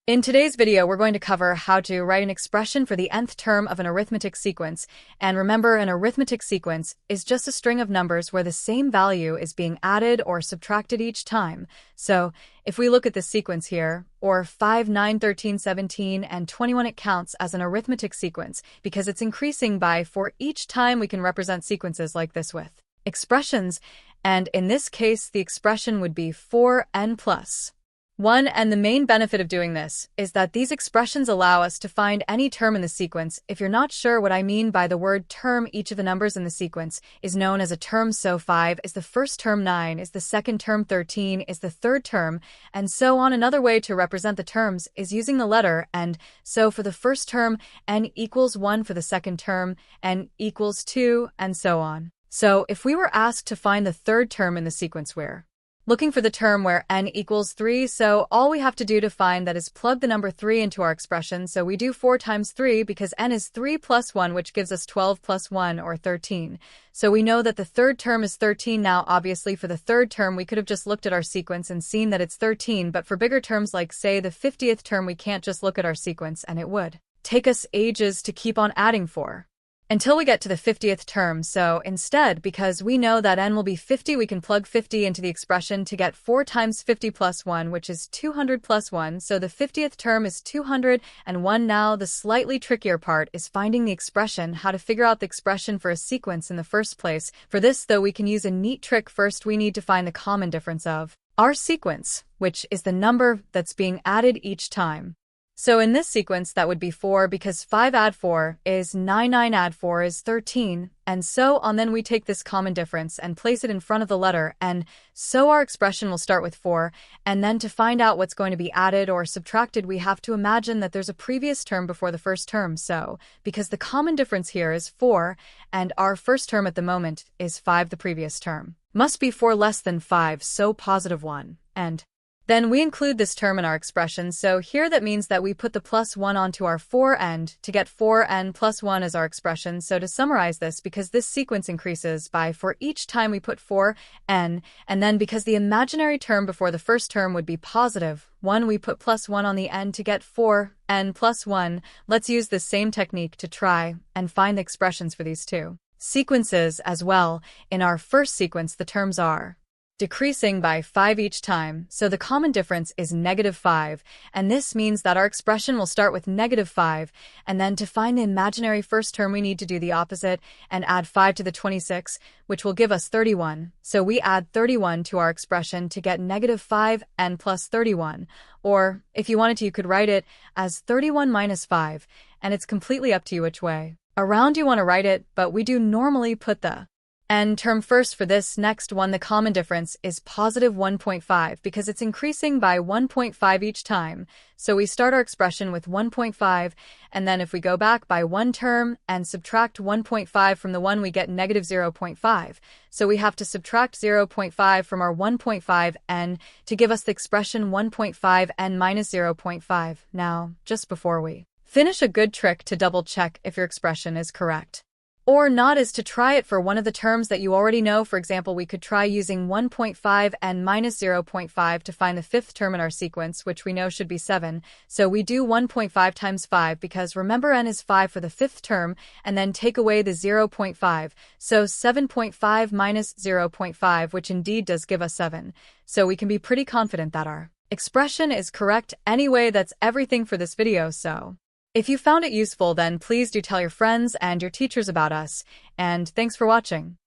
In today's video, we're going to cover how to write an expression for the nth term of an arithmetic sequence. And remember, an arithmetic sequence is just a string of numbers where the same value is being added or subtracted each time. So if we look at this sequence here, or 5, 9, 13, 17, and 21, it counts as an arithmetic sequence because it's increasing by 4 each time. We can represent sequences like this with expressions. And in this case, the expression would be 4n plus 1, and the main benefit of doing this is that these expressions allow us to find any term in the sequence. If you're not sure what I mean by the word term, each of the numbers in the sequence is known as a term. So 5 is the first term, 9 is the second term, 13 is the third term, and so on. Another way to represent the terms is using the letter n. So for the first term, n equals 1, for the second term, n equals 2, and so on. So if we were asked to find the third term in the sequence, we're looking for the term where n equals 3, so all we have to do to find that is plug the number 3 into our expression. So we do 4 times 3 because n is 3 plus 1, which gives us 12 plus 1, or 13. So we know that the third term is 13. Now, obviously, for the third term, we could have just looked at our sequence and seen that it's 13, but for bigger terms like, say, the 50th term, we can't just look at our sequence, and it would take us ages to keep on adding 4 until we get to the 50th term. So instead, because we know that n will be 50, we can plug 50 into the expression to get 4 times 50 plus 1, which is 200 plus 1. So the 50th term is 201. Now, the slightly trickier part is finding the expression, how to figure out the expression for a sequence in the first place. For this, though, we can use a neat trick. First, we need to find the common difference of our sequence, which is the number that's being added each time. So in this sequence, that would be 4, because 5 add 4 is 9, 9 add 4 is 13, and so on. Then we take this common difference and place it in front of the letter n, so our expression will start with 4, and then to find out what's going to be added or subtracted, we have to imagine that there's a previous term before the first term. So because the common difference here is 4, and our first term at the moment is 5, the previous term must be 4 less than 5, so positive 1, and then we include this term in our expression. So here that means that we put the plus 1 onto our 4n to get 4n plus 1 as our expression. So to summarize this, because this sequence increases by 4 each time we put 4n, and then because the imaginary term before the first term would be positive 1, we put plus 1 on the n to get 4n plus 1. Let's use this same technique to try and find the expressions for these two sequences as well. In our first sequence, the terms are decreasing by 5 each time, so the common difference is -5, and this means that our expression will start with -5, and then to find the imaginary first term, we need to do the opposite and add 5 to the 26, which will give us 31. So we add 31 to our expression to get -5n plus 31, or if you wanted to, you could write it as 31 minus 5, and it's completely up to you which way around you want to write it, but we do normally put the n term first. For this next one, the common difference is positive 1.5 because it's increasing by 1.5 each time. So we start our expression with 1.5, and then if we go back by 1 term and subtract 1.5 from the 1, we get -0.5. So we have to subtract 0.5 from our 1.5n to give us the expression 1.5n minus 0.5. Now, just before we finish, a good trick to double check if your expression is correct or not is to try it for one of the terms that you already know. For example, we could try using 1.5 and minus 0.5 to find the fifth term in our sequence, which we know should be 7. So we do 1.5 times 5 because remember n is 5 for the fifth term, and then take away the 0.5. So 7.5 minus 0.5, which indeed does give us 7. So we can be pretty confident that our expression is correct. Anyway, that's everything for this video. So if you found it useful, then please do tell your friends and your teachers about us, and thanks for watching.